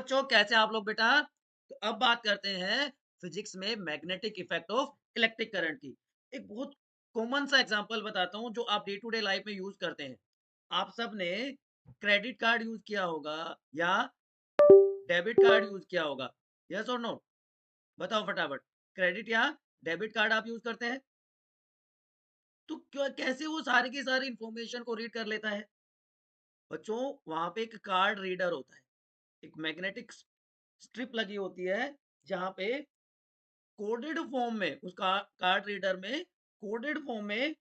बच्चों कैसे आप लोग बेटा। तो अब बात करते हैं फिजिक्स में magnetic effect of electric current की। एक बहुत कॉमन सा एग्जांपल बताता हूं जो आप डे टू डे लाइफ में यूज करते हैं। आप सब ने क्रेडिट कार्ड यूज किया होगा या डेबिट कार्ड यूज किया होगा। यस और नो? बताओ फटाफट। क्रेडिट या डेबिट कार्ड आप यूज करते हैं? तो क्या कैसे वो सारी की सारी इंफॉर्मेशन को रीड कर लेता है? बच्चों, वहां पे एक कार्ड रीडर होता है, एक मैग्नेटिक स्ट्रिप लगी होती है जहां पे कोडेड फॉर्म में उस कार्ड रीडर में कोडेड फॉर्म में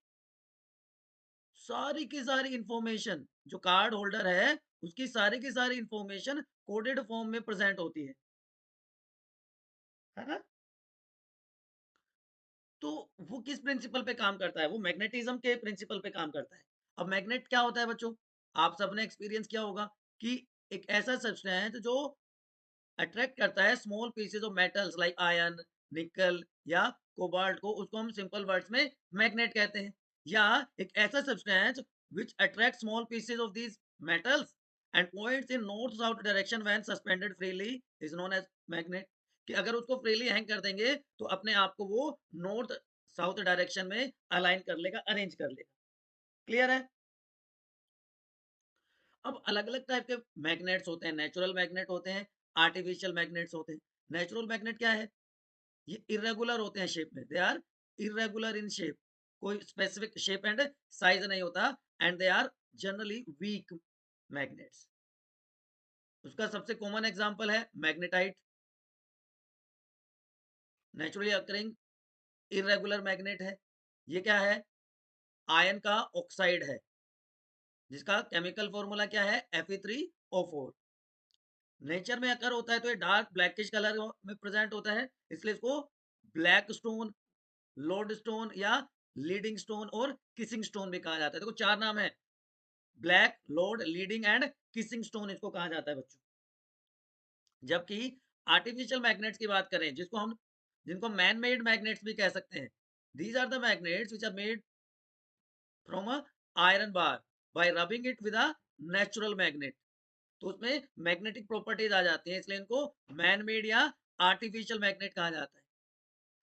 सारी की सारी इंफॉर्मेशन जो कार्ड होल्डर है उसकी सारी की सारी इंफॉर्मेशन कोडेड फॉर्म में प्रेजेंट होती है ना? तो वो किस प्रिंसिपल पे काम करता है? वो मैग्नेटिज्म के प्रिंसिपल पे काम करता है। अब मैग्नेट क्या होता है बच्चों? आप सबने एक्सपीरियंस किया होगा कि एक ऐसा सब्सटेंस जो अट्रैक्ट करता है small pieces of metals like iron, निकल या कोबाल्ट को, उसको हम सिंपल वर्ड्स में मैग्नेट कहते हैं। या एक ऐसा substance which attract small pieces of these metals and points in north south direction when suspended freely is known as magnet. कि अगर उसको फ्रीली हैंग कर देंगे तो अपने आप को वो नॉर्थ साउथ डायरेक्शन में अलाइन कर लेगा, अरेंज कर लेगा। क्लियर है? अब अलग अलग टाइप के मैग्नेट्स होते हैं। नेचुरल मैग्नेट होते हैं, आर्टिफिशियल मैग्नेट्स होते हैं। नेचुरल मैग्नेट क्या है? ये इरेगुलर होते हैं शेप में, they are irregular in shape, कोई स्पेसिफिक शेप एंड साइज नहीं होता, and they are generally weak magnets. उसका सबसे कॉमन एग्जांपल है magnetite, naturally occurring irregular magnet है। ये क्या है? आयन का ऑक्साइड है जिसका केमिकल फॉर्मूला क्या है? Fe3O4। नेचर में अगर होता है तो ये डार्क ब्लैकिश कलर में प्रेजेंट होता है, इसलिए इसको ब्लैक स्टोन, लोड स्टोन या लीडिंग स्टोन और किसिंग स्टोन भी कहा जाता है। देखो चार नाम है: black, load, leading and kissing stone इसको कहा जाता है बच्चों। जबकि आर्टिफिशियल मैग्नेट्स की बात करें, जिनको मैन मेड मैग्नेट्स भी कह सकते हैं, these are the magnets which are made from a iron bar by rubbing it with a natural magnet. तो उसमें मैग्नेटिक प्रॉपर्टीज आ जाती हैं, इसलिए इनको मैन मेड या आर्टिफिशियल मैग्नेट कहा जाता है।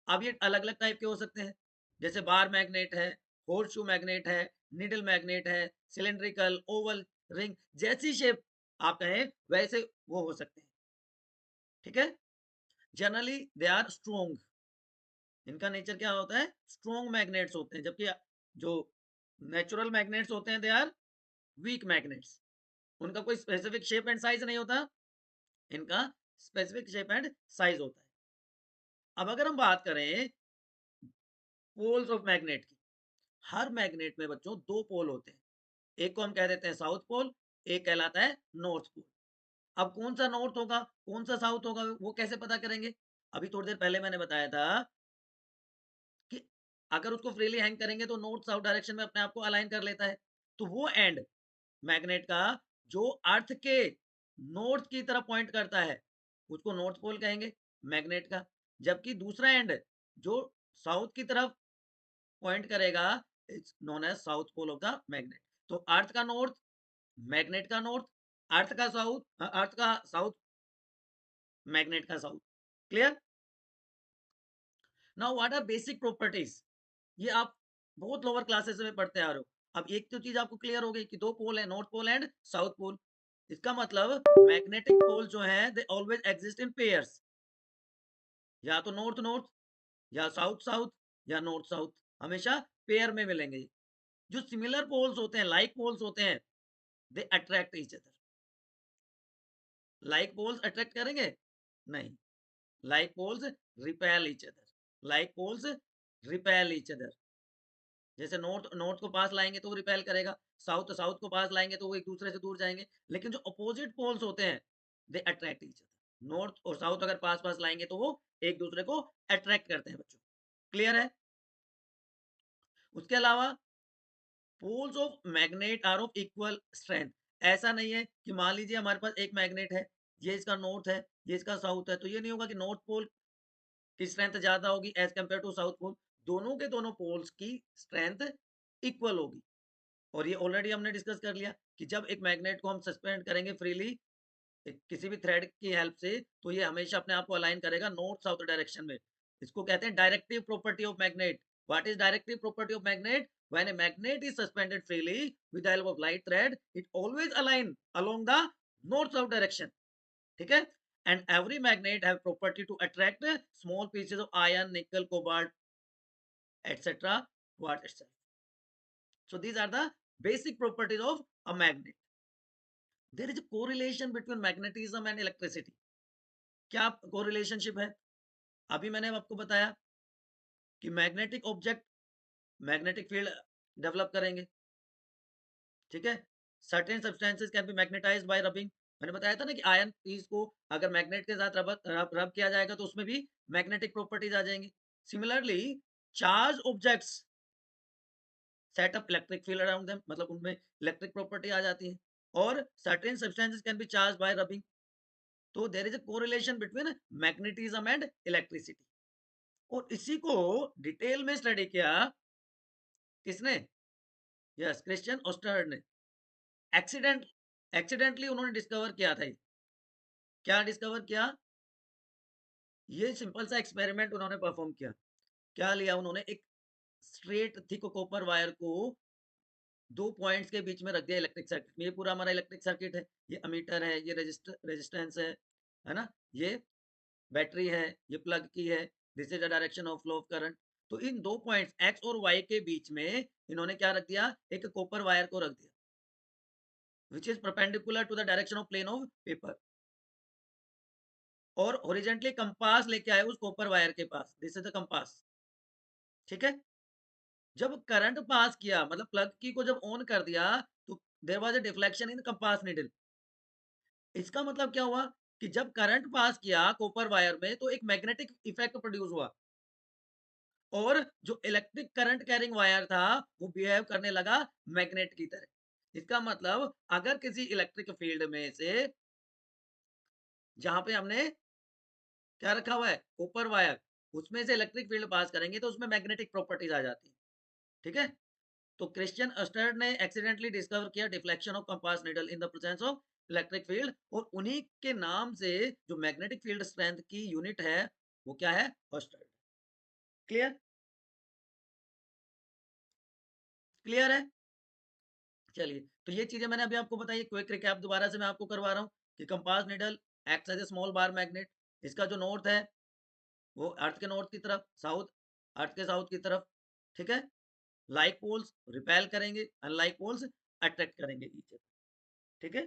अब ये अलग अलग टाइप के हो सकते हैं, जैसे बार मैग्नेट है, होर्स शू मैग्नेट है, निडल मैग्नेट है, सिलेंड्रिकल, ओवल, रिंग, जैसी शेप आप कहें वैसे वो हो सकते हैं। ठीक है? Generally they are strong. इनका नेचर क्या होता है? स्ट्रोंग मैग्नेट्स होते हैं, जबकि जो नेचुरल मैग्नेट्स होते हैं दे आर वीक मैग्नेट्स। उनका कोई स्पेसिफिक शेप एंड साइज नहीं होता, इनका स्पेसिफिक शेप एंड साइज होता है। अब अगर हम बात करें पोल्स ऑफ मैग्नेट की, हर मैग्नेट में बच्चों दो पोल होते हैं। एक को हम कह देते हैं साउथ पोल, एक कहलाता है नॉर्थ पोल। अब कौन सा नॉर्थ होगा, कौन सा साउथ होगा, वो कैसे पता करेंगे? अभी थोड़ी देर पहले मैंने बताया था कि अगर उसको फ्रीली हैंग करेंगे तो नॉर्थ साउथ डायरेक्शन में अपने आप को अलाइन कर लेता है। तो वो एंड मैग्नेट का जो अर्थ के नॉर्थ की तरफ पॉइंट करता है उसको नॉर्थ पोल कहेंगे मैग्नेट का। जबकि दूसरा एंड जो साउथ की तरफ पॉइंट करेगा it's known as south pole of the magnet. तो अर्थ का नॉर्थ, मैग्नेट का नॉर्थ, अर्थ का साउथ, मैग्नेट का south. Clear? Now what are basic properties? ये आप बहुत लोअर क्लासेस में पढ़ते आ रहे हो। अब एक तो चीज आपको क्लियर हो गई कि दो पोल है, north pole and south pole. इसका मतलब मैग्नेटिक पोल जो है they always exist in pairs, या तो नॉर्थ नॉर्थ या साउथ साउथ या नॉर्थ साउथ, हमेशा पेयर में मिलेंगे। जो सिमिलर पोल्स होते हैं, लाइक पोल्स होते हैं, they attract each other. Like poles attract करेंगे? नहीं, like poles repel each other. Like poles repel each other. जैसे नॉर्थ नॉर्थ को पास लाएंगे तो वो रिपेल करेगा, साउथ साउथ को पास लाएंगे तो वो एक दूसरे से दूर जाएंगे। लेकिन जो अपोजिट पोल्स होते हैं they attract each other. North और साउथ अगर पास पास लाएंगे तो वो एक दूसरे को अट्रैक्ट करते हैं बच्चों। क्लियर है? उसके अलावा poles of magnet are of equal strength. ऐसा नहीं है कि मान लीजिए हमारे पास एक मैग्नेट है, ये इसका नॉर्थ है, ये इसका साउथ है, तो ये नहीं होगा कि नॉर्थ पोल की स्ट्रेंथ ज्यादा होगी as compare to south pole. दोनों के दोनों पोल्स की स्ट्रेंथ इक्वल होगी। और ये ऑलरेडी हमने डिस्कस कर लिया कि जब एक मैग्नेट को हम सस्पेंड करेंगे फ्रीली किसी भी थ्रेड की हेल्प से, तो ये हमेशा अपने आप को अलाइन करेगा नॉर्थ साउथ डायरेक्शन में। इसको कहते हैं directive property of magnet. What is directive property of magnet? When a magnet is suspended freely with the help of light thread, it always align along the north south direction. ठीक है? And every magnet have property to attract small pieces of iron, nickel, cobalt, etc. what itself. So these are the basic properties of a magnet. There is a correlation between magnetism and electricity. क्या कोरिलेशनशिप है? अभी मैंने आपको बताया कि magnetic object magnetic field develop करेंगे। ठीक है? Certain substances can B magnetised bye rubbing. मैंने बताया था ना कि आयरन पीस को अगर मैग्नेट के साथ रब किया जाएगा तो उसमें भी मैग्नेटिक प्रॉपर्टीज आ जाएंगी। Similarly charge objects set up electric field around them, मतलब उनमें इलेक्ट्रिक प्रॉपर्टी आ जाती है। और certain substances can be charge by rubbing. तो there is a correlation between magnetism and electricity. और इसी को डिटेल में स्टडी किया किसने? यस, क्रिश्चियन ओस्टर्ड ने। एक्सीडेंटली उन्होंने डिस्कवर किया था। क्या डिस्कवर किया? ये सिंपल सा एक्सपेरिमेंट उन्होंने परफॉर्म किया। क्या लिया उन्होंने? एक स्ट्रेट थिक कॉपर वायर को दो पॉइंट्स के बीच में रख दिया इलेक्ट्रिक सर्किट में। ये पूरा हमारा इलेक्ट्रिक सर्किट है, ये अमीटर है, ये रेजिस्टेंस है ना, ये बैटरी है, ये प्लग की है, this is the direction of flow of current. तो इन दो पॉइंट्स एक्स और वाई के बीच में इन्होंने क्या रख दिया? एक कॉपर वायर को रख दिया which is perpendicular to the direction of plane of paper, और हॉरिजॉन्टली कंपास लेके आए उस कॉपर वायर के पास। This is the compass. ठीक है? जब करंट पास किया, मतलब प्लग की को जब ऑन कर दिया, तो there was a deflection in compass needle. इसका मतलब क्या हुआ कि जब करंट पास किया कॉपर वायर में तो एक मैग्नेटिक इफेक्ट प्रोड्यूस हुआ, और जो इलेक्ट्रिक करंट कैरिंग वायर था वो बिहेव करने लगा मैग्नेट की तरह। इसका मतलब अगर किसी इलेक्ट्रिक फील्ड में से, जहां पे हमने क्या रखा हुआ है, कॉपर वायर, उसमें से इलेक्ट्रिक फील्ड पास करेंगे तो उसमें मैग्नेटिक प्रॉपर्टीज आ जाती है। ठीक है? तो क्रिश्चियन अस्टर्ड ने एक्सीडेंटली डिस्कवर किया deflection of compass needle in the presence of electric field, और उन्हीं के नाम से जो मैग्नेटिक फील्ड स्ट्रेंथ की यूनिट है वो क्या है? अस्टर्ड। क्लियर? क्लियर है? चलिए, तो ये चीजें मैंने अभी आपको बताई। क्विक रिकैप दोबारा से मैं आपको करवा रहा हूँ कि compass needle acts as a small bar magnet. इसका जो नॉर्थ है वो अर्थ के नॉर्थ की तरफ, साउथ अर्थ के साउथ की तरफ। ठीक है? लाइक पोल्स रिपेल करेंगे, अनलाइक पोल्स अट्रैक्ट करेंगे ईच। ठीक है?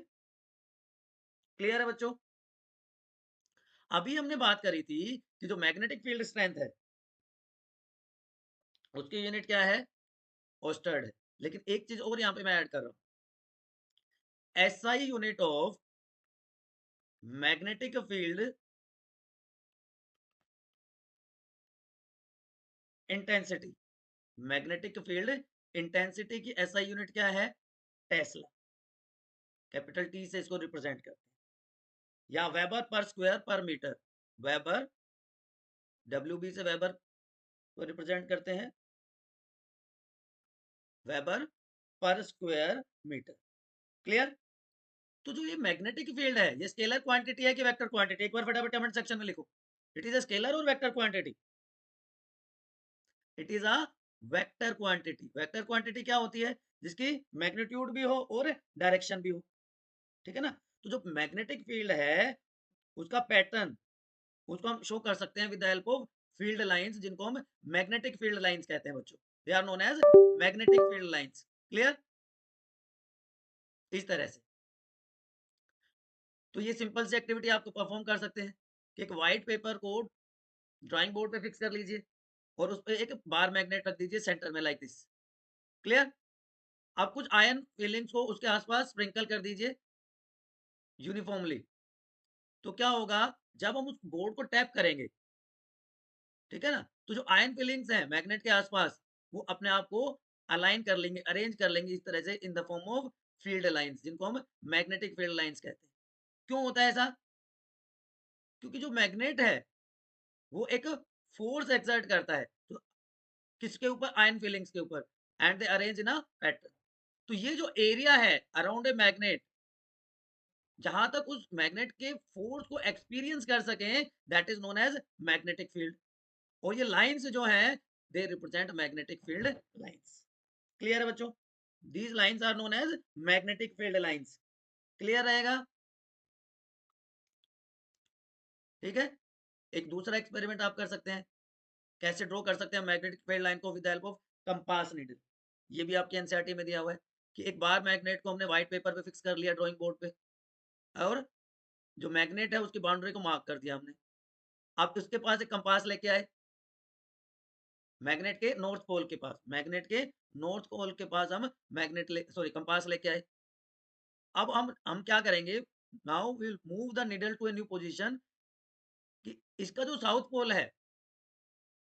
क्लियर है बच्चों? अभी हमने बात करी थी कि जो मैग्नेटिक फील्ड स्ट्रेंथ है उसकी यूनिट क्या है? ओस्टर्ड है। लेकिन एक चीज और यहां पे मैं ऐड कर रहा हूं, SI unit of magnetic field intensity. Magnetic field intensity की एसआई यूनिट क्या है? टेस्ला। कैपिटल टी से इसको रिप्रेजेंट करते हैं, या वेबर पर स्क्वायर पर मीटर। वेबर, डब्ल्यू से वेबर को रिप्रेजेंट करते हैं, वेबर पर स्क्वायर मीटर। क्लियर? तो जो ये मैग्नेटिक फील्ड है ये स्केलर क्वांटिटी है कि वेक्टर क्वांटिटी? एक बार फटाफट कमेंट सेक्शन में लिखो, इट इज अ स्केलर और vector quantity? It is a vector quantity. Vector quantity क्या होती है? जिसकी मैग्नीट्यूड भी हो और डायरेक्शन भी हो। ठीक है ना? तो जो मैग्नेटिक फील्ड है उसका पैटर्न, उसको हम शो कर सकते हैं with the help of field lines, जिनको हम मैग्नेटिक फील्ड लाइंस कहते हैं बच्चों। They are known as magnetic field lines. Clear? इस तरह से तो ये सिंपल सी एक्टिविटी आपको परफॉर्म कर सकते हैं कि एक व्हाइट पेपर को ड्राइंग बोर्ड पे फिक्स कर लीजिए और उस पे एक बार मैग्नेट रख दीजिए सेंटर में, लाइक दिस। क्लियर? आप कुछ आयन फिलिंग्स को उसके आसपास स्प्रिंकल कर दीजिए यूनिफॉर्मली। तो क्या होगा? जब हम उस बोर्ड को टैप करेंगे, ठीक है ना, तो जो आयन फिलिंग्स हैं मैग्नेट के आसपास वो अपने आप को अलाइन कर लेंगे, अरेंज कर लेंगे इस तरह से in the form of field lines, जिनको हम मैग्नेटिक फील्ड लाइंस कहते हैं। क्यों होता है ऐसा? क्योंकि जो मैग्नेट है वो एक फोर्स एक्सर्ट करता है, तो किसके ऊपर? आयन फिलिंग्स के ऊपर, and they arrange in a pattern. तो ये जो एरिया है अराउंड ए मैग्नेट, जहां तक उस मैग्नेट के फोर्स को एक्सपीरियंस कर सकें, that is known as magnetic field. और ये लाइंस जो है they represent magnetic field lines. Clear है बच्चों? These lines are known as magnetic field lines. Clear रहेगा? ठीक है। एक दूसरा एक्सपेरिमेंट आप कर सकते हैं, कैसे ड्रॉ कर सकते हैं मैग्नेटिक फील्ड लाइन को with help of compass needle. ये भी आपके एनसीईआरटी में दिया हुआ है कि एक बार मैग्नेट को हमने व्हाइट पेपर पे फिक्स कर लिया ड्राइंग बोर्ड पे, और जो मैग्नेट है उसकी बाउंड्री को मार्क कर दिया हमने। आप उसके पास एक कंपास लेके आए, मैग्नेट के नॉर्थ पोल के पास, मैग्नेट के नॉर्थ पोल के पास हम कंपास लेके आए। अब हम क्या करेंगे, now will move the needle to a new position, कि इसका जो साउथ पोल है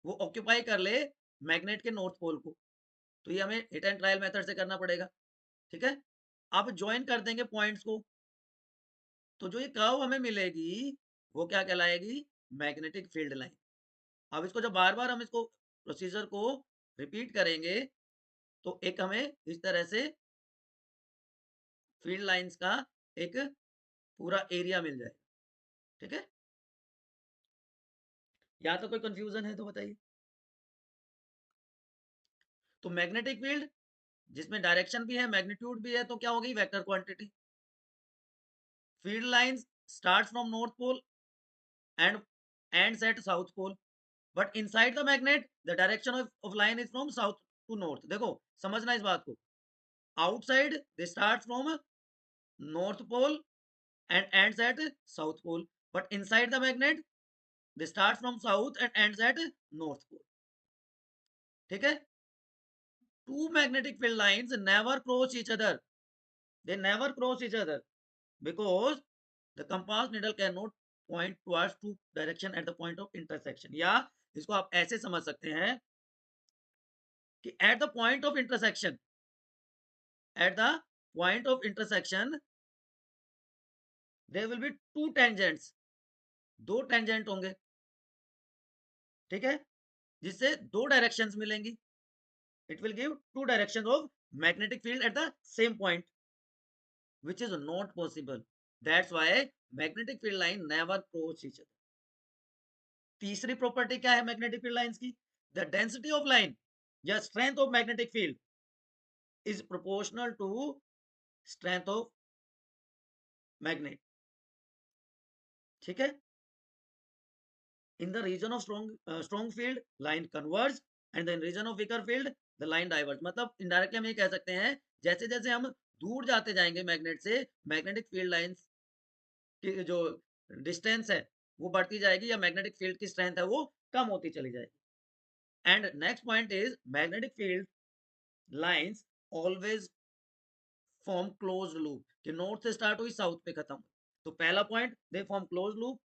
वो ऑक्यूपाई कर ले मैग्नेट के नॉर्थ पोल को। तो ये हमें हिट एंड ट्रायल मेथड से करना पड़ेगा। ठीक है। अब ज्वाइन कर देंगे पॉइंट्स को, तो जो ये कर्व हमें मिलेगी वो क्या कहलाएगी, मैग्नेटिक फील्ड लाइन। अब इसको जब बार बार हम इसको प्रोसीजर को रिपीट करेंगे तो एक हमें इस तरह से फील्ड लाइंस का एक पूरा एरिया मिल जाएगा। ठीक है। या तो कोई कंफ्यूजन है तो बताइए। तो मैग्नेटिक फील्ड जिसमें डायरेक्शन भी है मैग्नीट्यूड भी है, तो क्या होगी, vector quantity. Field lines start from north pole and ends at south pole, but inside the magnet the direction of line is from south to north। देखो समझना इस बात को, outside they start from north pole and ends at south pole, but inside the magnet they start from south and ends at north pole। ठीक है। two magnetic field lines never cross each other, they never cross each other because the compass needle cannot point towards two direction at the point of intersection। या इसको आप ऐसे समझ सकते हैं कि at the point of intersection, at the point of intersection there will be two tangents, दो tangent होंगे। ठीक है। जिससे दो डायरेक्शंस मिलेंगी, it will give two directions of magnetic field at the same point, which is not possible, that's why magnetic field line never cross each other। तीसरी property क्या है मैग्नेटिक फील्ड लाइंस की, द डेंसिटी ऑफ लाइन या strength of magnetic field is proportional to strength of magnet. ठीक है। in the region of strong field line converge and in region of weaker field the line diverge। मतलब indirectly हम ये कह सकते हैं जैसे जैसे हम दूर जाते जाएंगे मैग्नेट से, मैग्नेटिक फील्ड लाइंस की जो डिस्टेंस है वो बढ़ती जाएगी, या मैग्नेटिक फील्ड की स्ट्रेंथ है वो कम होती चली जाएगी। And next point is magnetic field lines always form close loop, कि नॉर्थ से स्टार्ट हुई साउथ पे खत्म। तो पहला point they form close loop,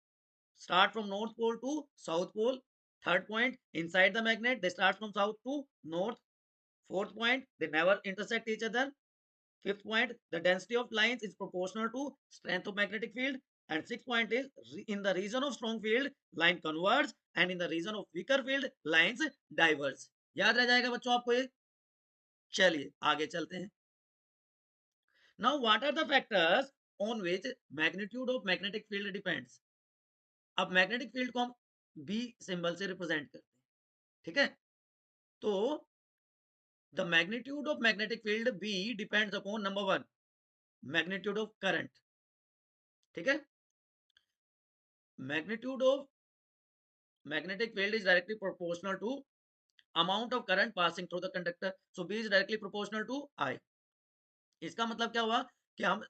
start from north pole to south pole। Third point, inside the magnet they start from south to north। Fourth point, they never intersect each other। Fifth point, the density of lines is proportional to strength of magnetic field। And sixth point is in the region of strong field line converge and in the region of weaker field lines diverge। याद रह जाएगा बच्चों आपको ये। चलिए आगे चलते हैं। Now what are the factors on which magnitude of magnetic field depends। अब मैग्नेटिक फील्ड को हम बी सिंबल से रिप्रेजेंट करते हैं। ठीक है। तो the magnitude of magnetic field B depends upon number one, magnitude of current. ठीक है। Magnitude of magnetic field is directly proportional to amount of current passing through the conductor, so B is directly proportional to I. इसका मतलब क्या हुआ कि हम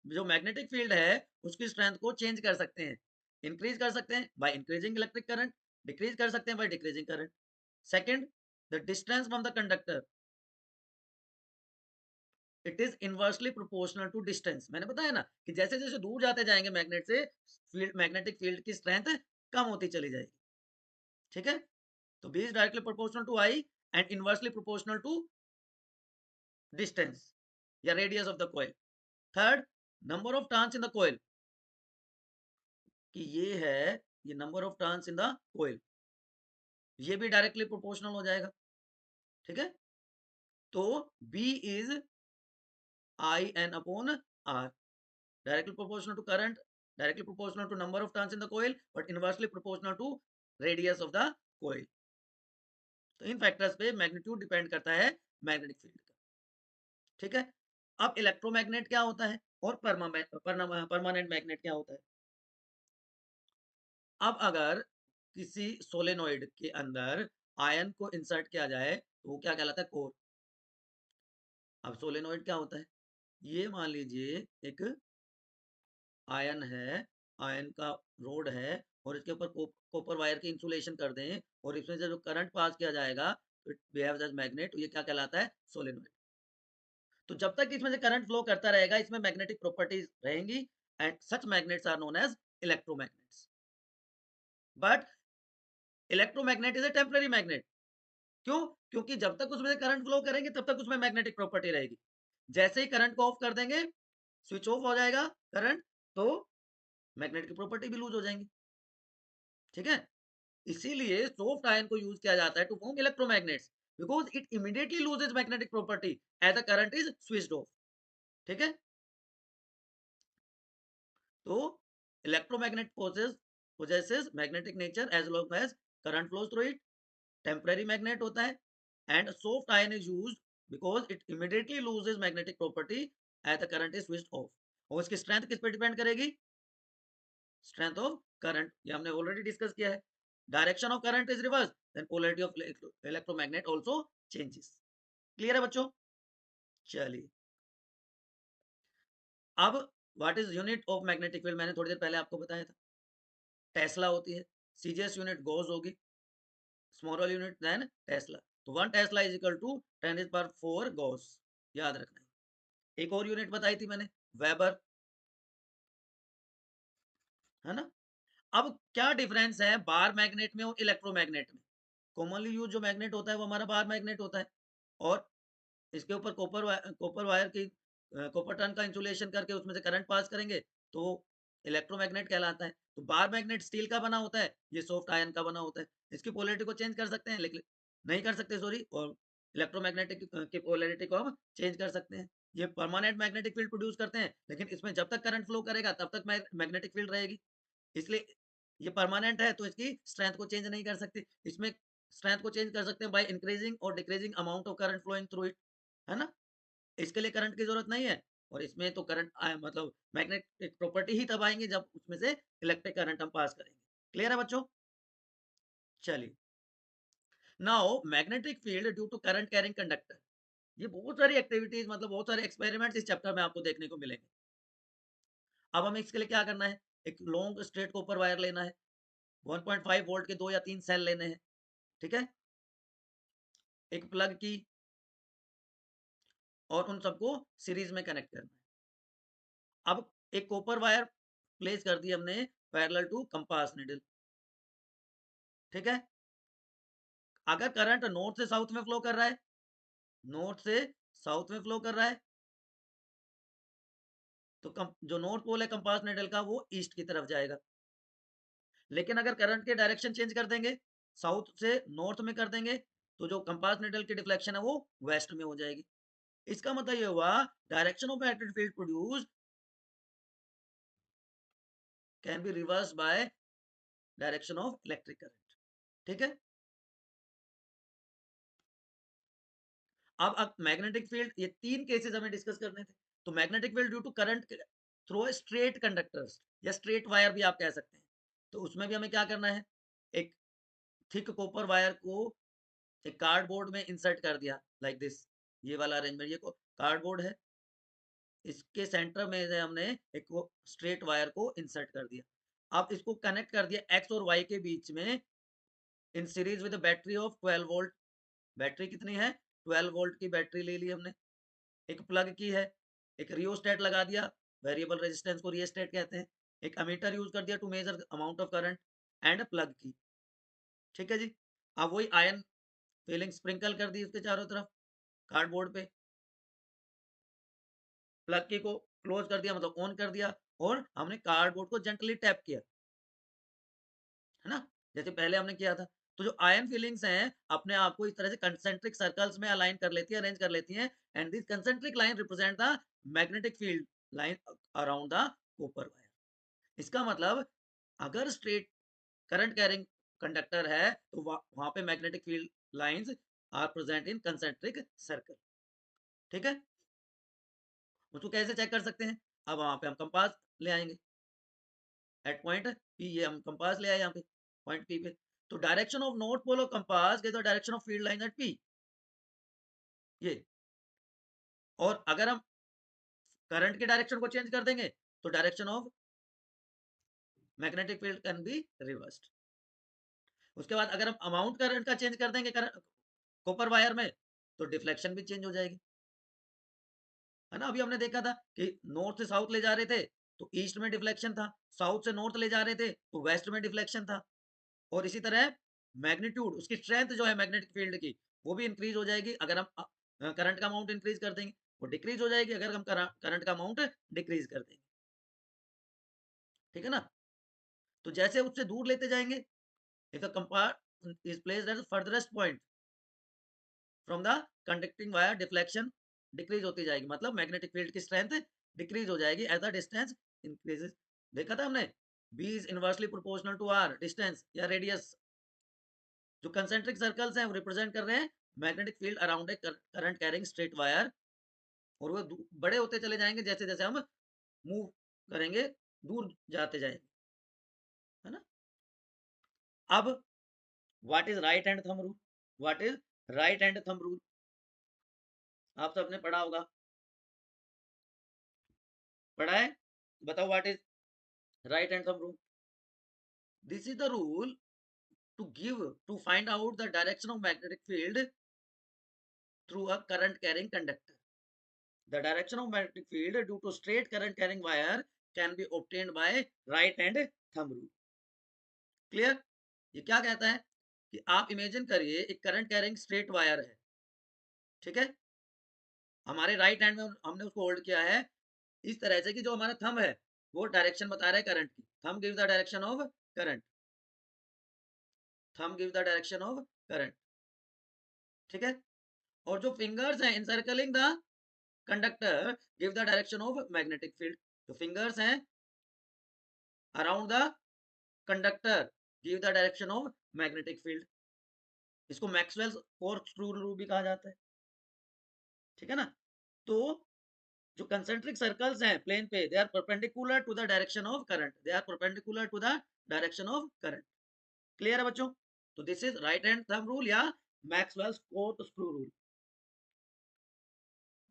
जो magnetic field है उसकी स्ट्रेंथ को चेंज कर सकते हैं, इंक्रीज कर सकते हैं by increasing electric current, decrease कर सकते हैं by decreasing current. Second, the distance from the conductor, it is inversely proportional to distance. मैंने बताया ना कि जैसे जैसे दूर जाते जाएंगे मैग्नेट से, फील्ड मैग्नेटिक फील्ड की स्ट्रेंथ कम होती चली जाएगी। ठीक है। तो B is directly proportional to I and inversely proportional to distance या radius of the coil. Third, number of turns in the coil, कि ये है ये number of turns in the coil, ये भी डायरेक्टली प्रोपोर्शनल हो जाएगा। ठीक है। तो B is I N upon R, directly proportional to current, directly proportional to number of turns in the coil, but inversely proportional to radius of the coil. तो इन factors पे magnitude depend करता है magnetic field का। ठीक है, अब electromagnet क्या होता है और परमानेंट मैग्नेट क्या होता है। अब अगर किसी सोलेनोइड के अंदर आयन को इंसर्ट किया जाए तो वो क्या कहलाता है, कोर। अब सोलेनोइड क्या होता है, ये मान लीजिए एक आयन है, आयन का रोड है और इसके ऊपर कॉपर वायर की इंसुलेशन कर दें और इसमें से जो करंट पास किया जाएगा तो इट बिहेव्स एज मैग्नेट, ये क्या कहलाता है, सोलेनोइड। तो जब तक इसमें से करंट फ्लो करता रहेगा इसमें मैग्नेटिक प्रॉपर्टीज रहेंगी and such magnets are known as electromagnets. But electromagnet is a temporary magnet. क्यों? क्योंकि जब तक उसमें से करंट फ्लो करेंगे तब तक उसमें मैग्नेटिक प्रॉपर्टी रहेगी। जैसे ही करंट को ऑफ कर देंगे, स्विच ऑफ हो जाएगा करंट, तो मैग्नेटिक प्रॉपर्टी भी लूज हो जाएंगी। ठीक है, इसीलिए सॉफ्ट आयन को यूज किया जाता है to form electromagnets because it immediately loses magnetic property as the current is switched off. ठीक है, तो electromagnet possesses magnetic nature as long as current flows through it, temporary magnet होता है and soft iron is used because it immediately loses magnetic property as the current is switched off. और इसकी strength किस पे depend करेगी, strength of current, ये हमने already discuss किया है। Direction of current is reverse then polarity of electromagnet also changes. Clear है बच्चों? चलिए, अब what is unit of magnetic field, मैंने थोड़ी देर पहले आपको बताया था, टेस्ला होती है। सीजीएस यूनिट गॉस होगी, स्मॉलर यूनिट देन टेस्ला। तो 1 tesla is equal to 10⁴ gauss, याद रखना है। एक और यूनिट बताई थी मैंने, वेबर, है ना। अब क्या डिफरेंस है बार मैग्नेट में और इलेक्ट्रोमैग्नेट में। कॉमनली यूज जो मैग्नेट होता है वो हमारा बार मैग्नेट होता है और इसके ऊपर कॉपर वायर की कॉपर टर्न का इंसुलेशन करके उसमें से करंट पास करेंगे तो इलेक्ट्रोमैग्नेट कहलाता है। तो बार मैग्नेट स्टील का बना होता है, ये सॉफ्ट आयन का बना होता है। इसकी पोलैरिटी को चेंज कर सकते हैं लेकिन नहीं कर सकते, सॉरी, और इलेक्ट्रोमैग्नेटिक की पोलैरिटी को हम चेंज कर सकते हैं। ये परमानेंट मैग्नेटिक फील्ड प्रोड्यूस करते हैं लेकिन इसमें जब तक करंट फ्लो करेगा तब तक मैग्नेटिक फील्ड रहेगी। इसलिए ये परमानेंट है तो इसकी स्ट्रेंथ को चेंज नहीं कर सकते। इसमें स्ट्रेंथ को चेंज कर सकते हैं बाय इंक्रीजिंग और decreasing amount of current flowing through it, है ना। इसके लिए करंट की जरूरत नहीं है और इसमें तो करंट मतलब मैग्नेटिक प्रॉपर्टी ही तब आएंगे जब उसमें से इलेक्ट्रिक करंट हम पास करेंगे। क्लियर है बच्चों? चलिए, now magnetic field due to current carrying conductor, ये बहुत सारी एक्टिविटीज मतलब बहुत सारे एक्सपेरिमेंट्स इस चैप्टर में आपको देखने को मिलेंगे। अब हमें इसके लिए क्या करना है, एक लॉन्ग स्ट्रेट कॉपर वायर लेना है, 1.5 वोल्ट के 2 या 3 सेल लेने हैं। ठीक है, एक प्लग की और उन सबको सीरीज में कनेक्ट करना है। अब एक कॉपर वायर प्लेस कर दी हमने पैरेलल टू कंपास निडल। ठीक है, अगर करंट नॉर्थ से साउथ में फ्लो कर रहा है, नॉर्थ से साउथ में फ्लो कर रहा है तो जो नॉर्थ पोल है कंपास निडल का वो ईस्ट की तरफ जाएगा। लेकिन अगर करंट के डायरेक्शन चेंज कर देंगे, साउथ से नॉर्थ में कर देंगे, तो जो कंपास निडल की डिफ्लेक्शन है वो वेस्ट में हो जाएगी। इसका मतलब ये हुआ direction of magnetic field produce can be reverse by direction of electric current. ठीक है, अब मैग्नेटिक फील्ड, ये 3 केसेस हमें डिस्कस करने थे। तो magnetic field due to current through straight conductors या स्ट्रेट वायर भी आप कह सकते हैं, तो उसमें भी हमें क्या करना है, एक थिक कॉपर वायर को एक कार्डबोर्ड में इंसर्ट कर दिया लाइक दिस, ये वाला अरेंजमेंट, ये कार्डबोर्ड है, इसके सेंटर में से हमने एक स्ट्रेट वायर को इंसर्ट कर दिया। अब इसको कनेक्ट कर दिया एक्स और वाई के बीच में in series with battery of 12 volt. Battery कितनी है, 12 वोल्ट की बैटरी ले ली हमने। एक प्लग की है, एक रियोस्टेट लगा दिया, वेरिएबल रेजिस्टेंस को रियोस्टेट कहते हैं। एक अमीटर यूज कर दिया to measure amount of current and plug key. ठीक है जी, अब वही आयन फिलिंग स्प्रिंकल कर दी उसके चारों तरफ कार्डबोर्ड पे, प्लग की को क्लोज कर दिया मतलब ऑन कर दिया और हमने कार्डबोर्ड को जेंटली टैप किया, है ना, जैसे पहले हमने किया था। तो जो आयन फीलिंग्स हैं अपने आप को इस तरह से कंसेंट्रिक सर्कल्स में अलाइन कर लेती है, अरेंज कर लेती हैं and this concentric line represent the magnetic field line around the copper wire. इसका मतलब अगर स्ट्रेट करंट कैरिंग कंडक्टर है तो वहां पे magnetic field lines are present in concentric circle. ठीक है, उसको कैसे चेक कर सकते हैं? अब वहां पे हम कंपास ले आएंगे एट पॉइंट पी, ये हम कंपास ले आए यहाँ पे पॉइंट पी पे। तो direction of north pole of compass gives the direction of field line at P, ये। और अगर हम करंट के डायरेक्शन को चेंज कर देंगे तो direction of magnetic field can be reversed. उसके बाद अगर हम अमाउंट करंट का चेंज कर देंगे कॉपर वायर में तो डिफ्लेक्शन भी चेंज हो जाएगी, है ना। अभी हमने देखा था कि नॉर्थ से साउथ ले जा रहे थे तो ईस्ट में डिफ्लेक्शन था, साउथ से नॉर्थ ले जा रहे थे तो वेस्ट में डिफ्लेक्शन था। और इसी तरह मैग्नीट्यूड, उसकी स्ट्रेंथ जो है मैग्नेटिक फील्ड की, वो भी इंक्रीज हो जाएगी अगर हम करंट का अमाउंट इंक्रीज कर देंगे, वो डिक्रीज हो जाएगी अगर हम करंट का अमाउंट डिक्रीज कर देंगे। ठीक है ना। तो जैसे उससे दूर लेते जाएंगे, if a compound is placed at the furthest point from the conducting wire, deflection decrease होती जाएगी, मतलब मैग्नेटिक फील्ड की स्ट्रेंथ डिक्रीज हो जाएगी एज द डिस्टेंस इंक्रीजेस। देखा था हमने, B is inversely proportional to R, distance या रेडियस। जो कंसेंट्रिक सर्कल्स हैं वो रिप्रेजेंट कर रहे हैं magnetic field around a current carrying straight wire, और वो बड़े होते चले जाएंगे जैसे जैसे हम मूव करेंगे, दूर जाते जाएंगे, है ना। अब what is right hand thumb rule? What is right hand thumb rule? आप सबने पढ़ा होगा, पढ़ा है? बताओ what is right hand thumb rule? This is the rule to find out the direction of magnetic field through a current carrying conductor. The direction of magnetic field due to straight current carrying wire can be obtained by right hand thumb rule. Clear? ये क्या कहता है कि आप imagine करिए एक current carrying straight wire है, ठीक है। हमारे राइट हैंड में हमने उसको होल्ड किया है इस तरह से कि जो हमारा थंब है वो डायरेक्शन बता रहा है करंट की। Thumb gives the direction of current, thumb gives the direction of current, ठीक है। और जो फिंगर्स हैं encircling the conductor give the direction of magnetic field. जो फिंगर्स हैं around the conductor give the direction of magnetic field. इसको Maxwell corkscrew rule भी कहा जाता है, ठीक है ना। तो जो कंसेंट्रिक सर्कल्स हैं प्लेन पे, they are perpendicular to the direction of current, they are perpendicular to the direction of current. Clear है बच्चों? तो this is right hand thumb rule या मैक्सवेल कोर्कस्क्रू रूल,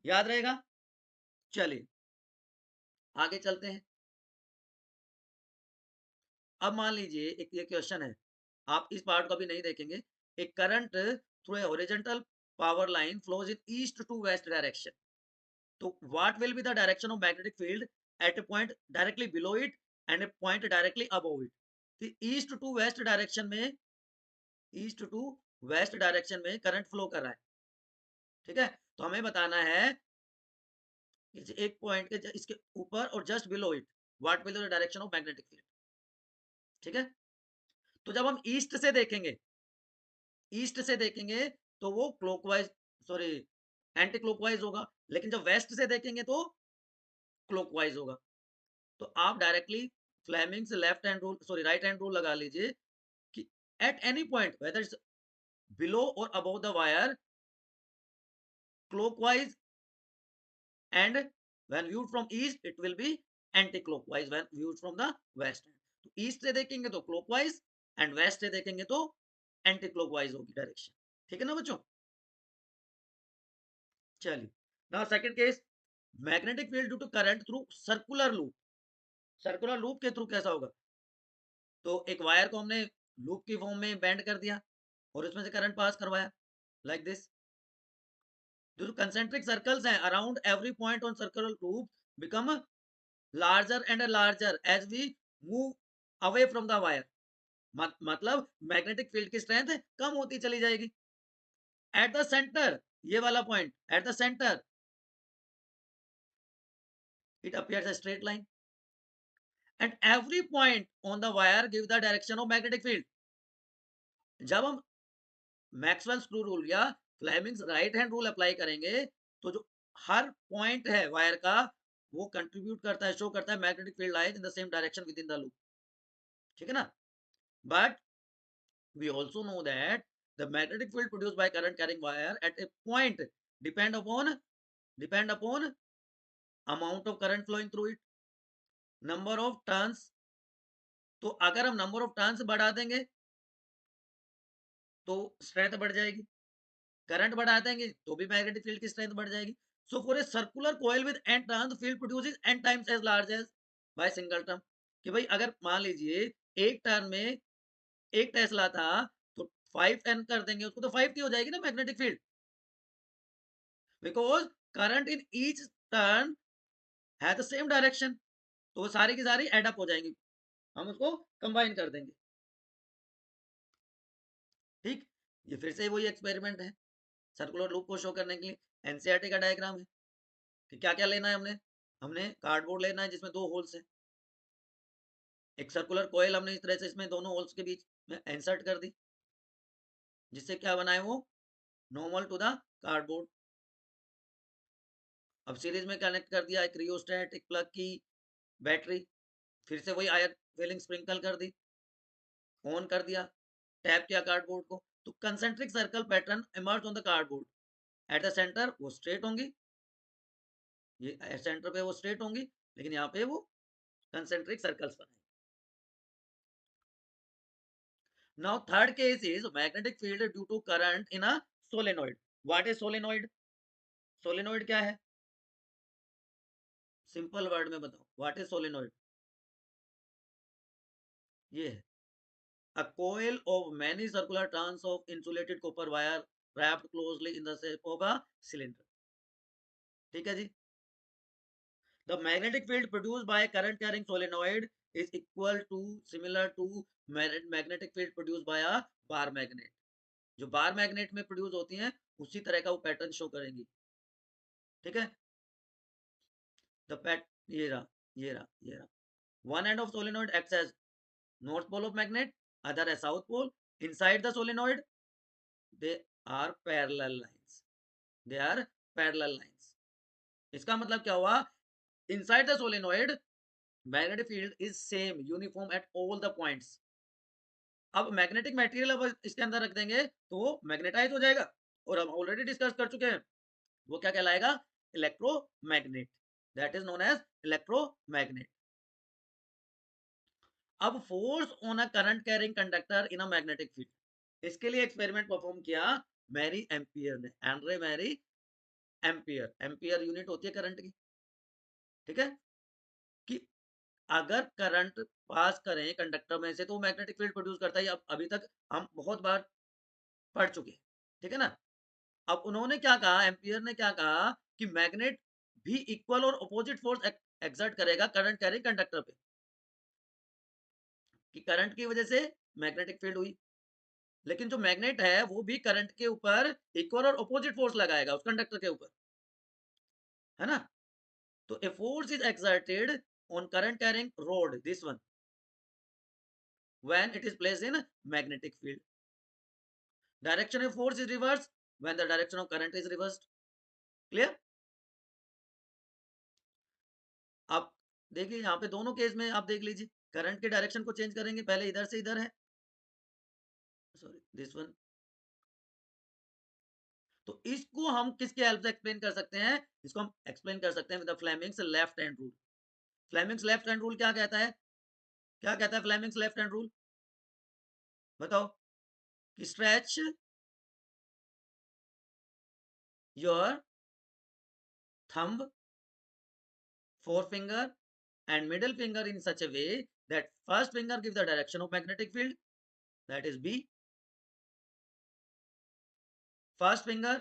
याद रहेगा। चलिए आगे चलते हैं। अब मान लीजिए एक ये क्वेश्चन है, आप इस पार्ट को अभी नहीं देखेंगे। एक current through a horizontal power line flows in east to west direction, तो what will be the direction of magnetic field at a point directly below it and a point directly above it. East to west direction में, east to west direction में current flow कर रहा है, ठीक है। तो हमें बताना है कि एक पॉइंट के इसके ऊपर और just below it what will the direction of magnetic field, ठीक है। तो जब हम ईस्ट से देखेंगे, ईस्ट से देखेंगे तो वो क्लॉकवाइज, सॉरी एंटी क्लॉकवाइज होगा, लेकिन जब वेस्ट से देखेंगे तो क्लॉकवाइज होगा। तो आप directly Fleming's left hand rule, sorry right hand rule लगा लीजिए कि at any point whether it's below और above the wire, clockwise, and when viewed from east it will be anti clockwise when viewed from the west। तो east से देखेंगे तो clockwise and waste से देखेंगे तो एंटी क्लॉकवाइज होगी direction, ठीक है ना बच्चों। चलिए now second case, magnetic field due to current through circular loop. Circular loop के थ्रू कैसा होगा? तो एक वायर को हमने लूप की फॉर्म में बेंड कर दिया और इसमें से करंट पास करवाया लाइक दिस। जो कंसेंट्रिक सर्कल्स हैं around every point on circular loop become larger and larger as we move away from the wire. मतलब मैग्नेटिक फील्ड की स्ट्रेंथ कम होती चली जाएगी। एट द सेंटर, ये वाला पॉइंट at the centre it appears a straight line and every point on the wire give the direction of magnetic field। जब हम मैक्सवेल स्क्रू रूल या Fleming's right hand rule apply करेंगे तो जो हर point है वायर का वो कंट्रीब्यूट करता है, शो करता है magnetic field lies in the same direction with in the loop, ठीक है ना। But we also know that the magnetic field produced by current carrying wire at a point depend upon depend upon amount of current flowing through it, number of turns। तो अगर हम number of turns बढ़ा देंगे तो strength बढ़ जाएगी, current बढ़ा देंगे तो भी मैग्नेटिक फील्ड की स्ट्रेंथ बढ़ जाएगी। So for a circular coil with n turn field produces n times as large as by single turn. कि भाई अगर मान लीजिए एक टर्न में एक टेस्ला था तो 5n कर देंगे उसको तो 5 की हो जाएगी ना magnetic field, because current in each turn है द सेम डायरेक्शन। तो वो सारी की सारी एड अप हो जाएंगी, हम उसको कंबाइन कर देंगे। ठीक, ये फिर से वही एक्सपेरिमेंट है सर्कुलर लूप को शो करने के लिए। एनसीईआरटी का डायग्राम है कि क्या क्या लेना है हमने। हमने कार्डबोर्ड लेना है जिसमें 2 होल्स है, एक सर्कुलर कॉइल हमने इस तरह से इसमें दोनों होल्स के बीच में इंसर्ट कर दी, जिससे क्या बनाए वो नॉर्मल टू द कार्डबोर्ड। अब सीरीज में कनेक्ट कर दिया एक रियोस्टेट, एक प्लग की बैटरी, फिर से वही आयर फिलिंग स्प्रिंकल कर दी, ऑन कर दिया, टैप किया कार्डबोर्ड को, तो concentric circle pattern emerge on the cardboard. Eight the centre वो स्ट्रेट होंगी, ये सेंटर पे वो स्ट्रेट होंगी, लेकिन यहाँ पे वो कंसेंट्रिक सर्कल्स बनाएंगे। Now third case is magnetic field due to current in a solenoid. What is solenoid? Solenoid क्या है? सिंपल वर्ड में बताओ, व्हाट इज सोलेनोइड? ये है a coil of many circular strands of insulated copper wire wrapped closely in the shape of a cylinder। ठीक है जी। The magnetic field produced by a current carrying solenoid is equal to similar to magnetic field produced by a bar magnet। जो bar magnet में produce होती हैं उसी तरह का वो पैटर्न शो करेंगी। ठीक है, द पैट ये रहा one end of solenoid acts as north pole of magnet, other as south pole. Inside the solenoid they are parallel lines, they are parallel lines. इसका मतलब क्या हुआ? Inside the solenoid magnetic field is same uniform at all the points. अब magnetic material अब इसके अंदर रख देंगे तो वो मैग्नेटाइज हो जाएगा, और हम ऑलरेडी डिस्कस कर चुके हैं वो क्या कहलाएगा? Electromagnet, that is known as electromagnet. अब force on a current carrying conductor in a magnetic field, इसके लिए एक्सपेरिमेंट परफॉर्म किया मैरी एम्पियर ने, Andre Marie Ampere. Ampere unit होती है करंट की, ठीक है, कि अगर करंट पास करें कंडक्टर में से तो मैग्नेटिक फील्ड प्रोड्यूस करता है। अब अभी तक हम बहुत बार पढ़ चुके हैं, ठीक है ना। अब उन्होंने क्या कहा, एम्पियर ने क्या कहा कि मैग्नेट भी इक्वल और अपोजिट फोर्स एक्सर्ट करेगा करंट कैरिंग कंडक्टर पे, कि करंट की वजह से मैग्नेटिक फील्ड हुई, लेकिन जो मैग्नेट है वो भी करंट के ऊपर इक्वल और अपोजिट फोर्स लगाएगा उस कंडक्टर के ऊपर, है ना। तो a force is exerted on current carrying road, this one, when it is placed in magnetic field, direction of force is reversed when the direction of current is reversed। clear? आप देखिए यहाँ पे दोनों केस में आप देख लीजिए, current के डायरेक्शन को चेंज करेंगे, पहले इधर से इधर है, सॉरी दिस वन। तो इसको हम किसके हेल्प से एक्सप्लेन कर सकते हैं? इसको हम एक्सप्लेन कर सकते हैं with the Fleming's left hand rule. Fleming's left hand rule क्या कहता है? क्या कहता है फ्लेमिंग्स लेफ्ट हैंड रूल? बताओ। कि stretch your thumb, forefinger and middle finger in such a way that first finger gives the direction of magnetic field, that is B। first finger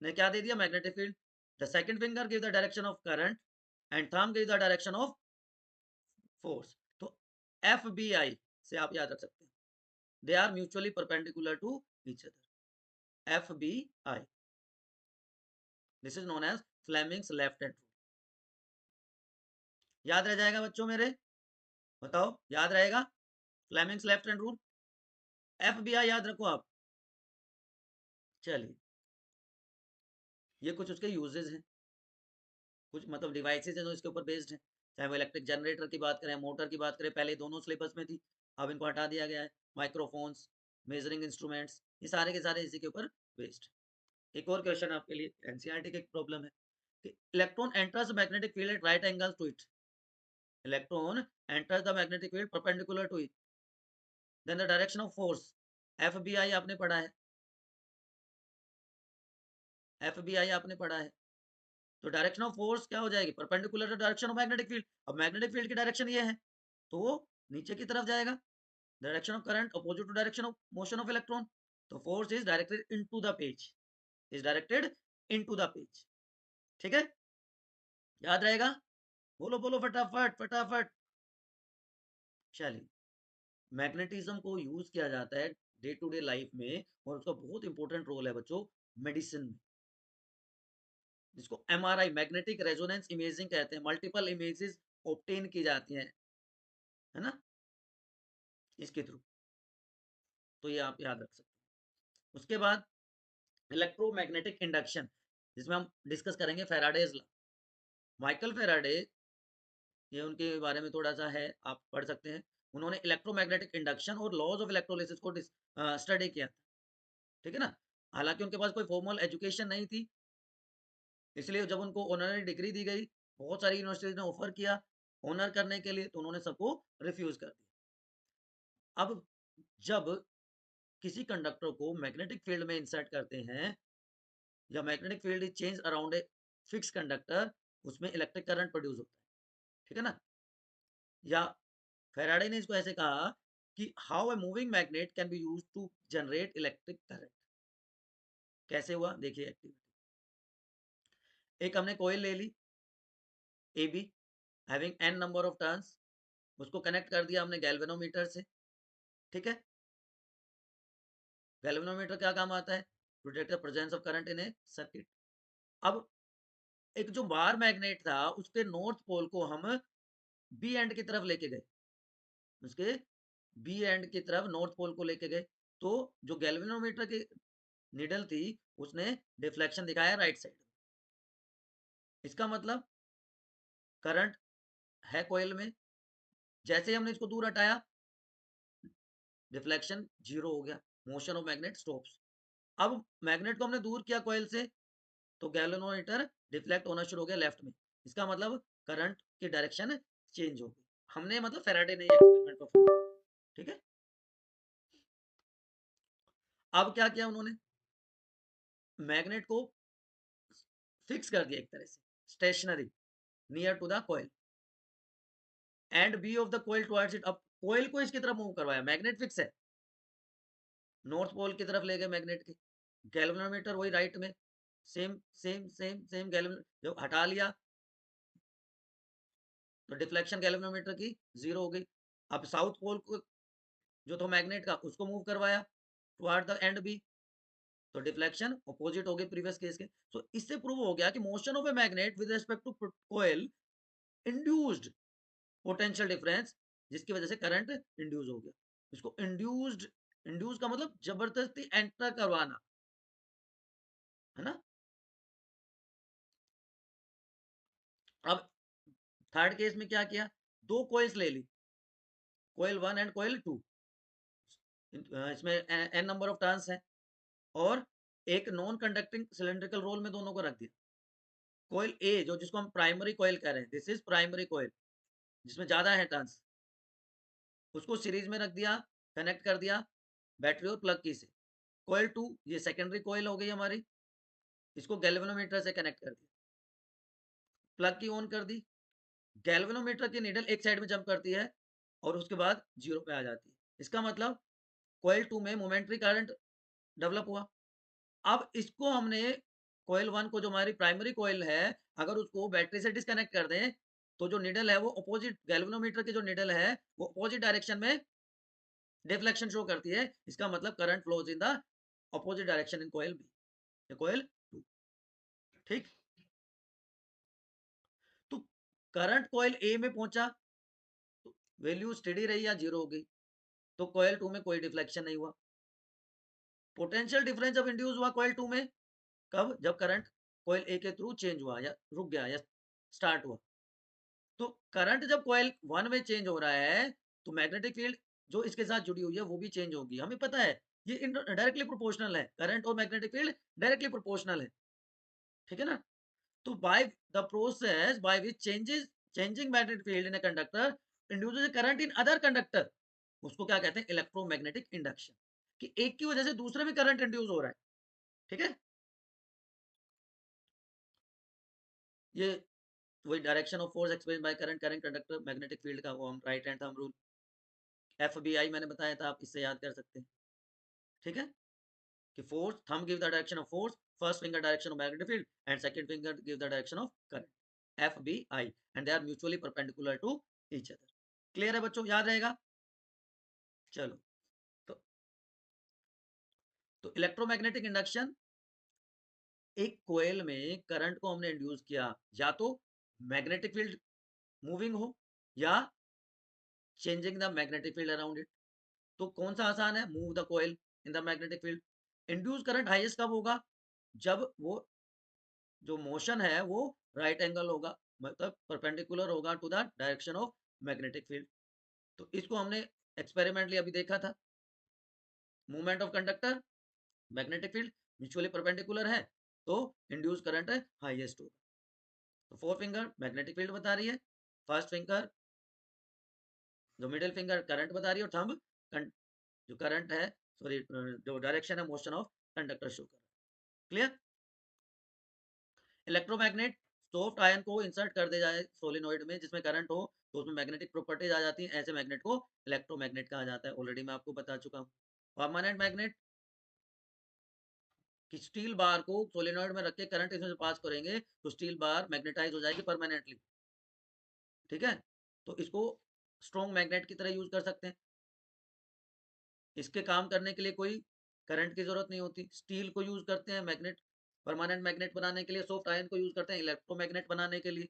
ने क्या दे दिया? Magnetic field. The second finger give the direction of current and thumb give the direction of force. तो F B I से आप याद रख सकते हैं, they are mutually perpendicular to each other, F B I, this is known as Fleming's left hand rule. याद रह जाएगा बच्चों मेरे? बताओ, याद रहेगा Fleming's left hand rule? F B I याद रखो आप। चलिए, ये कुछ उसके यूजेस हैं। कुछ मतलब डिवाइसेज हैं जो इसके ऊपर बेस्ड हैं, चाहे वो इलेक्ट्रिक जनरेटर की बात करें, मोटर की बात करें, पहले दोनों सिलेबस में थी, अब इनको हटा दिया गया है। माइक्रोफोन्स, मेजरिंग इंस्ट्रूमेंट्स, ये सारे के सारे इसी के ऊपर बेस्ड। एक और क्वेश्चन आपके लिए, एनसीईआरटी की एक प्रॉब्लम है कि electron enters magnetic field at right angle to it, electron enters the magnetic field perpendicular to it, then the direction of force, FBI आपने पढ़ा है, एफबीआई आपने पढ़ा है, तो डायरेक्शन ऑफ फोर्स क्या हो जाएगी, perpendicular to direction of magnetic field. अब मैग्नेटिक फील्ड की डायरेक्शन ये है, तो वो नीचे की तरफ जाएगा। Direction of current opposite to direction of motion of electron, तो force is directed into the page, is directed into the page. ठीक है, याद रहेगा, बोलो बोलो फटाफट फटाफट। चलिए, मैग्नेटिज्म को यूज किया जाता है डे टू डे लाइफ में, और उसका बहुत इंपॉर्टेंट रोल है बच्चों मेडिसिन में, जिसको एमआरआई, मैग्नेटिक रेजोनेंस इमेजिंग कहते हैं। मल्टीपल इमेजेस ऑब्टेन की जाती हैं, है ना, इसके थ्रू, तो ये आप याद रख सकते हैं। उसके बाद इलेक्ट्रोमैग्नेटिक इंडक्शन, जिसमें हम डिस्कस करेंगे फेराडेज लॉ। माइकल फेराडे, ये उनके बारे में थोड़ा सा है, आप पढ़ सकते हैं। उन्होंने इलेक्ट्रोमैग्नेटिक इंडक्शन और लॉज ऑफ इलेक्ट्रोलिसिस को स्टडी किया, ठीक है ना। हालांकि उनके पास कोई फॉर्मल एजुकेशन नहीं थी, इसलिए जब उनको ऑनररी डिग्री दी गई, बहुत सारी यूनिवर्सिटीज ने ऑफर किया ऑनर करने के लिए, तो उन्होंने सबको रिफ्यूज कर दिया। अब जब किसी कंडक्टर को मैग्नेटिक फील्ड में इंसर्ट करते हैं, या magnetic field is change around a fix conductor, उसमें इलेक्ट्रिक करंट प्रोड्यूस होता है, ठीक है ना। या फेराडे ने इसको ऐसे कहा कि how a moving magnet can be use to generate electric current. कैसे हुआ देखिए एक्टिविटी, एक हमने कोयल ले ली A B, having n number of turns, उसको कनेक्ट कर दिया हमने गैल्वेनोमीटर से, ठीक है। गैल्वेनोमीटर क्या काम आता है, to detect the presence of current in a circuit. अब एक जो बार मैग्नेट था, उसके नॉर्थ पोल को हम बी एंड की तरफ लेके गए, उसके बी एंड की तरफ नॉर्थ पोल को लेके गए, तो जो गैल्वेनोमीटर की निडल थी, उसने डिफ्लेक्शन दिखाया राइट साइड। इसका मतलब करंट है कोयल में, जैसे ही हमने इसको दूर हटाया, डिफ्लेक्शन जीरो हो गया, मोशन ऑफ मैग्नेट स्टॉप्स। अब मैग्नेट को हमने दूर किया कोयल से, तो गैल्वेनोमीटर डिफ्लेक्ट होना शुरू हो गया लेफ्ट में। इसका मतलब करंट की डायरेक्शन चेंज हो गई। हमने मतलब फेराडे ने एक्सपेरिमेंट परफॉर्म किया, ठीक है। अब क्या किया उन्होंने, मैग्नेट को फिक्स कर दिया एक तरह से, stationary near to the coil, and B of the coil towards it. अब कॉइल को इसकी तरफ मूव करवाया, मैग्नेट फिक्स है, नॉर्थ पोल की तरफ ले गए मैग्नेट के, गैल्वेनोमीटर वही राइट में, सेम सेम सेम सेम गैल्वेन, जब हटा लिया तो डिफ्लेक्शन गैल्वेनोमीटर की जीरो हो गई। अब साउथ पोल को जो था मैग्नेट का, उसको मूव करवाया टुवर्ड द एंड बी, तो डिफ्लेक्शन अपोजिट हो गई प्रीवियस केस के। तो इससे प्रूव हो गया कि motion of a magnet with respect to coil induced potential difference, जिसकी वजह से करंट इंड्यूस हो गया। इसको इंड्यूस्ड, इंड्यूस का मतलब जबरदस्ती एंटर करवाना, है ना। अब थर्ड केस में क्या किया, दो कॉइल्स ले ली, कॉइल 1 एंड कॉइल 2, इसमें एन नंबर ऑफ टर्न्स हैं, और एक नॉन कंडक्टिंग सिलेंड्रिकल रोल में दोनों को रख दिया। कॉइल ए, जो जिसको हम प्राइमरी कॉइल कह रहे हैं, दिस इज प्राइमरी कॉइल, जिसमें ज्यादा है टर्न्स, उसको सीरीज में रख दिया, कनेक्ट कर दिया बैटरी और प्लग की से। कॉइल 2 ये सेकेंडरी कॉइल हो गई हमारी, इसको गैल्वेनोमीटर से कनेक्ट कर दिया, प्लग की ऑन कर दी, गैल्वेनोमीटर की नीडल एक साइड में जंप करती है, और उसके बाद जीरो पे आ जाती है। इसका मतलब कॉइल 2 में मोमेंटरी करंट डेवलप हुआ। अब इसको हमने कॉइल 1 को, जो हमारी प्राइमरी कॉइल है, अगर उसको बैटरी से डिस्कनेक्ट कर दें, तो जो निडल है वो अपोजिट, गैल्वेनोमीटर की जो निडल है वो अपोजिट डायरेक्शन में डिफ्लेक्शन शो करती है। इसका मतलब current flows in the opposite direction in coil B, coil 2, ठीक। तो करंट कॉइल ए में पहुंचा, तो वैल्यू स्टेडी रही या जीरो हो गई, तो कॉइल 2 में कोई डिफ्लेक्शन नहीं हुआ। पोटेंशियल डिफरेंस जब इंड्यूस हुआ कॉइल 2 में, कब, जब करंट कॉइल ए के थ्रू चेंज हुआ या रुक गया या स्टार्ट हुआ। तो करंट जब कॉइल 1 में चेंज हो रहा है, तो मैग्नेटिक फील्ड जो इसके साथ जुड़ी हुई है वो भी चेंज होगी। हमें पता है ये डायरेक्टली प्रोपोर्शनल है, करंट और मैग्नेटिक फील्ड डायरेक्टली प्रोपोर्शनल है, ठीक है ना? तो by the process by which changing magnetic field in a conductor induces a current in other conductor, उसको क्या कहते हैं? Electromagnetic induction. कि एक की वजह से दूसरे में करंट इंड्यूस हो रहा है, ठीक है? ये वही direction of force express by current current conductor magnetic field का वो हम right hand thumb rule FBI मैंने बताया था, आप इससे याद कर सकते हैं, ठीक है? कि force thumb give the direction of force, first finger direction of magnetic field and second finger give the direction of current FBI and they are mutually perpendicular to each other. Clear है बच्चों, याद रहेगा? चलो, तो electromagnetic induction, एक कोयल में current को हमने इंड्यूस किया, या तो मैग्नेटिक फील्ड मूविंग हो या changing the magnetic field around it. तो कौन सा आसान है? Move the coil in the magnetic field. Induce current highest कब होगा? जब वो जो मोशन है वो राइट एंगल होगा, मतलब परपेंडिकुलर होगा to the direction of magnetic field. तो इसको हमने एक्सपेरिमेंटली अभी देखा था। Movement of conductor, magnetic field mutually perpendicular है, तो इंड्यूस करंट हाईएस्ट होगा। तो फोर फिंगर मैग्नेटिक फील्ड बता रही है, फर्स्ट फिंगर जो मिडिल फिंगर करंट बता रही है, और थंब जो करंट है, सॉरी जो डायरेक्शन है मोशन ऑफ कंडक्टर शो कर रहा है। क्लियर? इलेक्ट्रोमैग्नेट, सॉफ्ट आयन को इंसर्ट कर दे जाए सोलिनॉइड में जिसमें करंट हो, तो उसमें मैग्नेटिक प्रॉपर्टीज आ जाती हैं, ऐसे मैग्नेट को इलेक्ट्रोमैग्नेट कहा जाता है। ऑलरेडी मैं आपको बता चुका हूँ। परमानेंट मैग्नेट, कि स्टील बार को सोलिनॉइड में रख के करंट इसमें से पास करेंगे तो स्टील बार मैग्नेटाइज हो जाएगी परमानेंटली, ठीक है? तो इसको स्ट्रॉन्ग मैग्नेट की तरह यूज कर सकते हैं। इसके काम करने के लिए कोई करंट की जरूरत नहीं होती। स्टील को यूज करते हैं मैग्नेट, परमानेंट मैग्नेट बनाने के लिए, सॉफ्ट आयन को यूज करते हैं इलेक्ट्रोमैग्नेट बनाने के लिए।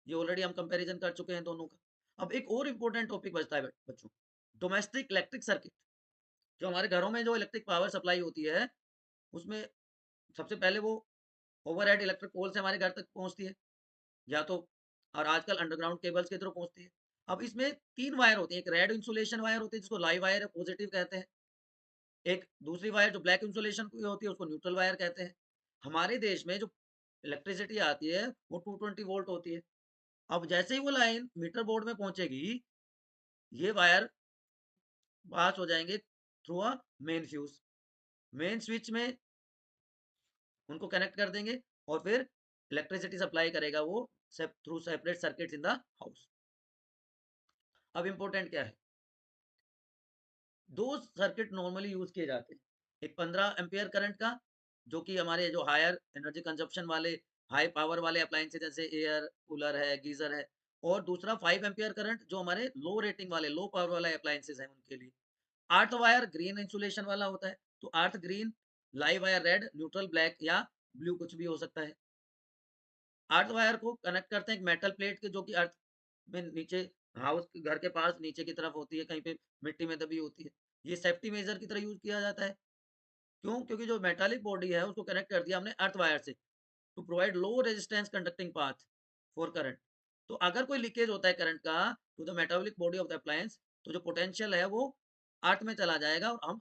ये ऑलरेडी हम कंपैरिजन कर चुके हैं दोनों का। अब एक और इंपॉर्टेंट टॉपिक बचता है बच्चों, डोमेस्टिक इलेक्ट्रिक सर्किट। जो हमारे घरों में जो इलेक्ट्रिक पावर सप्लाई होती है, उसमें सबसे पहले वो ओवरहेड इलेक्ट्रिक पोल से हमारे घर तक पहुंचती है, या तो और आजकल अंडरग्राउंड केबल्स के थ्रू पहुंचती है। अब इसमें 3 वायर होती है, एक रेड इंसुलेशन वायर होती है जिसको लाइव वायर पॉजिटिव कहते हैं, एक दूसरी वायर जो ब्लैक इंसुलेशन की होती है उसको न्यूट्रल वायर कहते हैं। हमारे देश में जो इलेक्ट्रिसिटी आती है वो 220 वोल्ट होती है। अब जैसे ही वो लाइन मीटर बोर्ड में पहुंचेगी, ये वायर पास हो जाएंगे through a main fuse, main switch में उनको कनेक्ट कर देंगे, और फिर इलेक्ट्रिसिटी सप्लाई करेगा वो through separate circuits in the house. अब इंपॉर्टेंट क्या है, दो सर्किट नॉर्मली यूज किए जाते हैं। एक 15 एम्पियर करंट का, जो कि हमारे जो हायर एनर्जी कंजप्शन वाले हाई पावर वाले अप्लायंसेज जैसे एयर कूलर है, गीजर है। और दूसरा 5 एम्पियर करंट जो हमारे लो रेटिंग वाले लो पावर वाले अप्लायंसेज हैं उनके लिए। अर्थ वायर ग्रीन इंसुलेशन वाला होता है, तो earth green, live wire red, neutral black या ब्लू कुछ भी हो सकता है। अर्थ वायर को कनेक्ट करते हैं एक मेटल प्लेट के, जो कि अर्थ में नीचे हाउस के घर के पास नीचे की तरफ होती है, कहीं पे मिट्टी में दबी होती है। ये सेफ्टी मेजर की तरह यूज किया जाता है। क्यों? क्योंकि जो मेटालिक बॉडी है उसको कनेक्ट कर दिया हमने अर्थ वायर से, to provide low resistance conducting path for current. तो अगर कोई लीकेज होता है करंट का to the metallic body of the appliance, तो जो पोटेंशियल है वो अर्थ में चला जाएगा और हम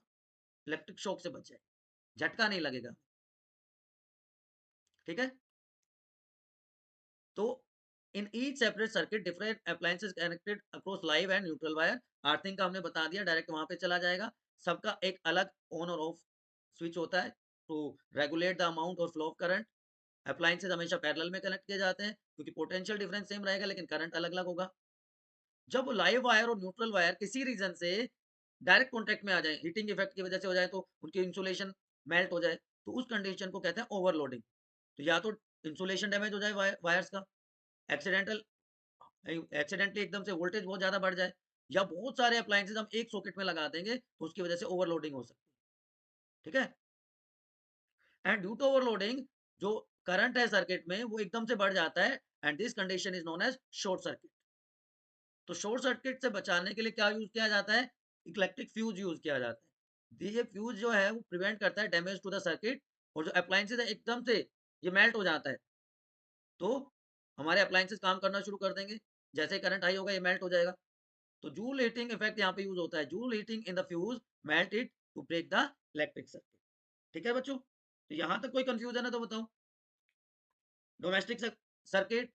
इलेक्ट्रिक शॉक से बच जाएंगे, झटका नहीं लगेगा, ठीक है? तो in each separate circuit different appliances connected across live and neutral wire. Earthing का हमने बता दिया, डायरेक्ट वहां पे चला जाएगा। सबका एक अलग ऑन और ऑफ स्विच होता है टू रेगुलेट द अमाउंट और फ्लो ऑफ करंट। अप्लायंसेस हमेशा पैरेलल में कनेक्ट किए जाते हैं क्योंकि पोटेंशियल डिफरेंस सेम रहेगा लेकिन करंट अलग अलग होगा। जब लाइव वायर और न्यूट्रल वायर किसी रीजन से डायरेक्ट कॉन्टेक्ट में आ जाए, हीटिंग इफेक्ट की वजह से हो जाए, तो उनकी इंसुलेशन मेल्ट हो जाए, तो उस कंडीशन को कहते हैं ओवरलोडिंग। तो या तो इंसुलेशन डैमेज हो जाए वायर्स का, एक्सीडेंटल एक्सीडेंटली एकदम से वोल्टेज बहुत ज्यादा बढ़ जाए, या बहुत सारे अप्लायंसेस हम एक सॉकेट में लगा देंगे तो उसकी वजह से ओवरलोडिंग हो सकती है, ठीक है? एंड ड्यू टू ओवरलोडिंग जो करंट है सर्किट में वो एकदम से बढ़ जाता है, and this condition is known as short circuit. तो शॉर्ट सर्किट से बचाने के लिए क्या यूज किया जाता है? इलेक्ट्रिक फ्यूज यूज किया जाता है। ये फ्यूज जो है वो प्रिवेंट करता है डैमेज टू द सर्किट, और जो अप्लायंसेस है एकदम से ये मेल्ट हो जाता है, तो हमारे अप्लायंसेस काम करना शुरू कर देंगे, जैसे करंट हाई होगा ये मेल्ट हो जाएगा। तो जूल हीटिंग इफेक्ट यहाँ पे यूज होता है, Joule heating in the fuse melt it to break the electric circuit. ठीक है बच्चों, तो यहाँ तक कोई कंफ्यूजन है तो बताओ। Domestic circuit,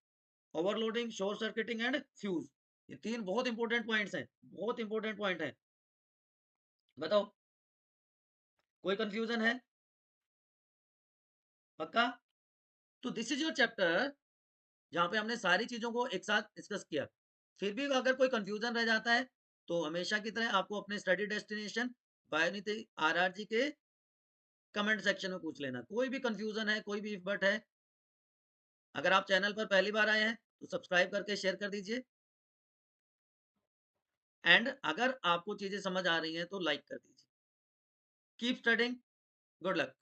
overloading, short circuiting and fuse, ये तीन बहुत इंपॉर्टेंट पॉइंट्स हैं, बहुत इंपॉर्टेंट पॉइंट है। बताओ कोई कंफ्यूजन है? पक्का? तो दिस इज योर चैप्टर जहां पे हमने सारी चीजों को एक साथ डिस्कस किया। फिर भी अगर कोई कंफ्यूजन रह जाता है तो हमेशा की तरह आपको अपने स्टडी डेस्टिनेशन बायोनीति आरआरजी के कमेंट सेक्शन में पूछ लेना। कोई भी कंफ्यूजन है, कोई भी इफ बट है, अगर आप चैनल पर पहली बार आए हैं तो सब्सक्राइब करके शेयर कर दीजिए, एंड अगर आपको चीजें समझ आ रही हैं तो लाइक कर दीजिए। Keep studying, good luck.